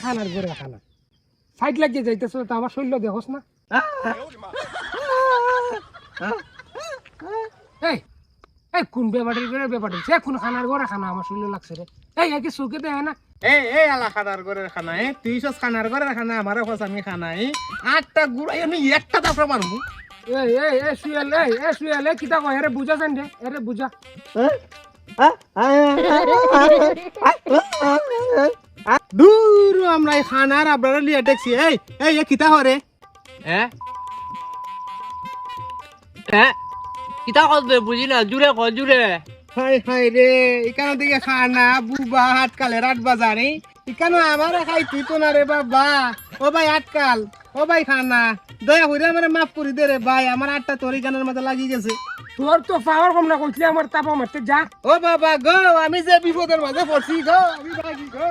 খানার ঘরে খানা সাইড লাগিয়ে যাইতেছ তো আমার শরীর দেখোস না এই এই কোন ব্যাপারটির ঘরে ব্যাপারটি সে কোন খানার ঘরে খানা আমার শরীর লাগছে রে এই কি চোখে দেয় না এই আলা খানার ঘরের খানা তুই সব খানার ঘরের খানা আমারে কস আমি খানা আটটা গুড়াই আমি একটা দাপড়া মারমু এই সুয়েল কিতা কয় এরে বুঝা যান রে এরে বুঝা দূর আমরা এই খানার আপনারা লিয়ে দেখছি এই কিতা হরে কিতা করবে বুঝি না জুড়ে কর জুড়ে হাই রে এখানে দিকে খানা বুবা আটকালে রাত বাজারে এখানে আমার খাই তুই তো না রে বাবা ও ভাই আটকাল ও ভাই খানা দয়া করে আমার মাফ করে দে রে ভাই আমার আটটা তোর গানের মধ্যে লাগিয়ে গেছে তোর তো পাওয়ার কম না কইছিলি আমার তাপা মারতে যা ও বাবা গো আমি যে বিপদের মাঝে পড়ছি গো আমি ভাগি গো